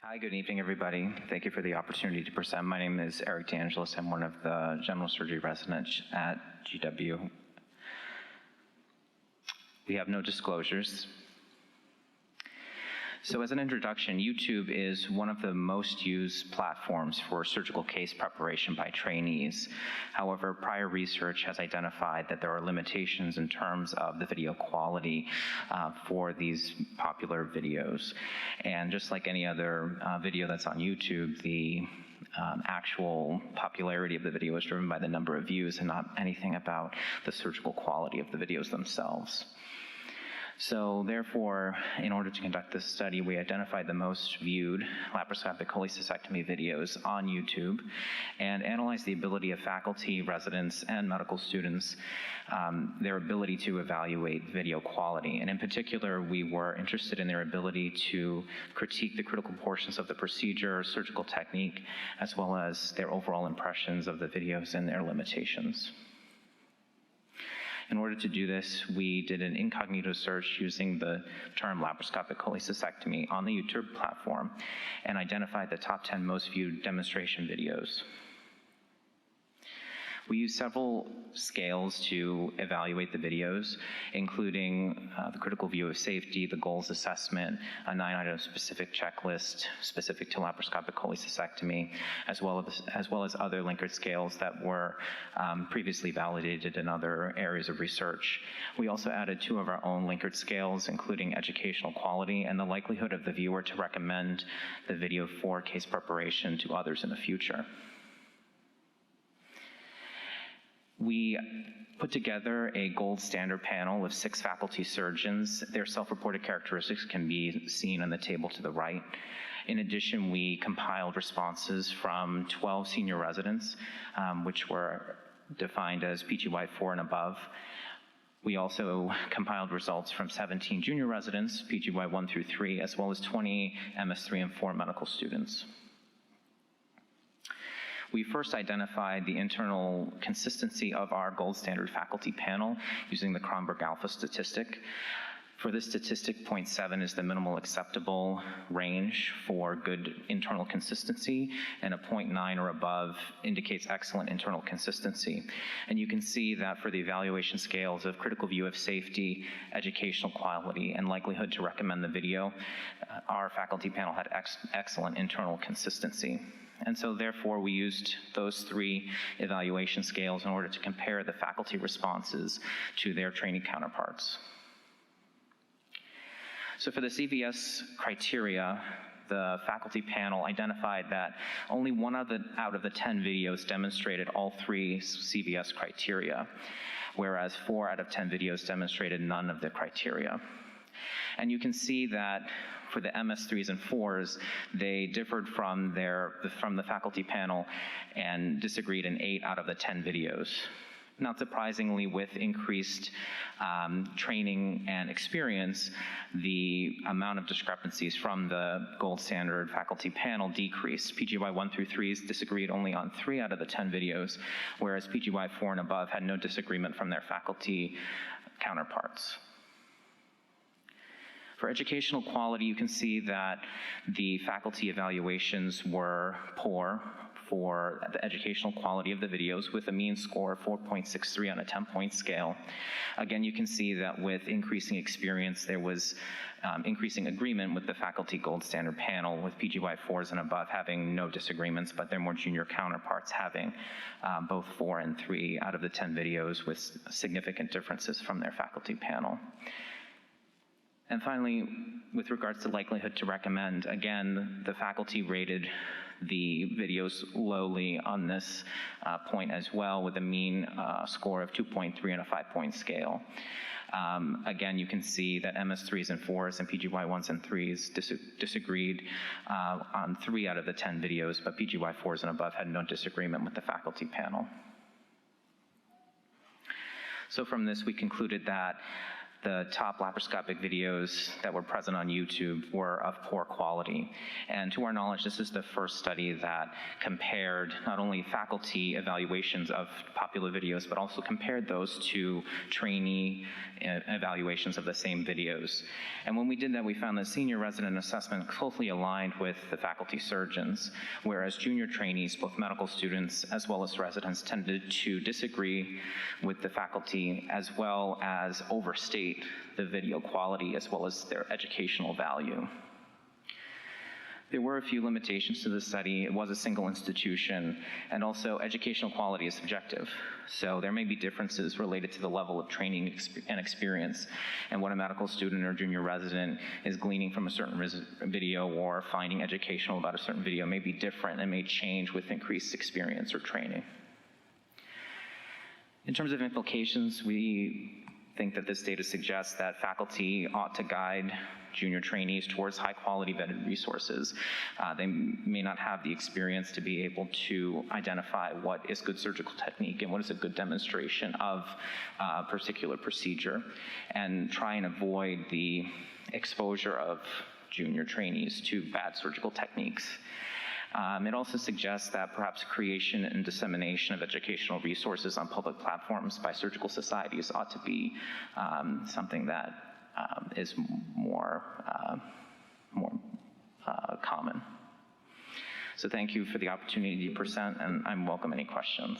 Hi, good evening, everybody. Thank you for the opportunity to present. My name is Erik DeAngelis. I'm one of the general surgery residents at GW. We have no disclosures. So as an introduction, YouTube is one of the most used platforms for surgical case preparation by trainees. However, prior research has identified that there are limitations in terms of the video quality for these popular videos. And just like any other video that's on YouTube, the actual popularity of the video is driven by the number of views and not anything about the surgical quality of the videos themselves. So therefore, in order to conduct this study, we identified the most viewed laparoscopic cholecystectomy videos on YouTube and analyzed the ability of faculty, residents, and medical students, their ability to evaluate video quality. And in particular, we were interested in their ability to critique the critical portions of the procedure, surgical technique, as well as their overall impressions of the videos and their limitations. In order to do this, we did an incognito search using the term laparoscopic cholecystectomy on the YouTube platform and identified the top 10 most viewed demonstration videos. We used several scales to evaluate the videos, including the critical view of safety, the goals assessment, a 9-item specific checklist specific to laparoscopic cholecystectomy, as well as other Likert scales that were previously validated in other areas of research. We also added 2 of our own Likert scales, including educational quality and the likelihood of the viewer to recommend the video for case preparation to others in the future. We put together a gold standard panel of 6 faculty surgeons. Their self-reported characteristics can be seen on the table to the right. In addition, we compiled responses from 12 senior residents, which were defined as PGY4 and above. We also compiled results from 17 junior residents, PGY1 through 3, as well as 20 MS3 and 4 medical students. We first identified the internal consistency of our gold standard faculty panel using the Kronberg alpha statistic. For this statistic, 0.7 is the minimal acceptable range for good internal consistency, and a 0.9 or above indicates excellent internal consistency. And you can see that for the evaluation scales of critical view of safety, educational quality, and likelihood to recommend the video, our faculty panel had excellent internal consistency. And so therefore we used those 3 evaluation scales in order to compare the faculty responses to their trainee counterparts. So for the CVS criteria, the faculty panel identified that only 1 out of the 10 videos demonstrated all 3 CVS criteria, whereas 4 out of 10 videos demonstrated none of the criteria. And you can see that for the MS3s and 4s, they differed from the faculty panel and disagreed in 8 out of the 10 videos. Not surprisingly, with increased training and experience, the amount of discrepancies from the gold standard faculty panel decreased. PGY1 through 3s disagreed only on 3 out of the 10 videos, whereas PGY4 and above had no disagreement from their faculty counterparts. For educational quality, you can see that the faculty evaluations were poor for the educational quality of the videos, with a mean score of 4.63 on a 10-point scale. Again, you can see that with increasing experience, there was increasing agreement with the faculty gold standard panel, with PGY4s and above having no disagreements, but their more junior counterparts having both 4 and 3 out of the 10 videos with significant differences from their faculty panel. And finally, with regards to likelihood to recommend, again, the faculty rated the videos lowly on this point as well, with a mean score of 2.3 on a 5-point scale. Again, you can see that MS3s and 4s and PGY1s and 3s disagreed on 3 out of the 10 videos, but PGY4s and above had no disagreement with the faculty panel. So from this, we concluded that the top laparoscopic videos that were present on YouTube were of poor quality. And to our knowledge, this is the first study that compared not only faculty evaluations of popular videos, but also compared those to trainee evaluations of the same videos. And when we did that, we found that senior resident assessment closely aligned with the faculty surgeons, whereas junior trainees, both medical students as well as residents, tended to disagree with the faculty as well as overstate the video quality as well as their educational value. There were a few limitations to the study. It was a single institution, and also educational quality is subjective. So there may be differences related to the level of training and experience, and what a medical student or junior resident is gleaning from a certain video or finding educational about a certain video may be different and may change with increased experience or training. In terms of implications, we think that this data suggests that faculty ought to guide junior trainees towards high-quality vetted resources. They may not have the experience to be able to identify what is good surgical technique and what is a good demonstration of a particular procedure, and try and avoid the exposure of junior trainees to bad surgical techniques. It also suggests that perhaps creation and dissemination of educational resources on public platforms by surgical societies ought to be something that is more common. So thank you for the opportunity to present, and I welcome any questions.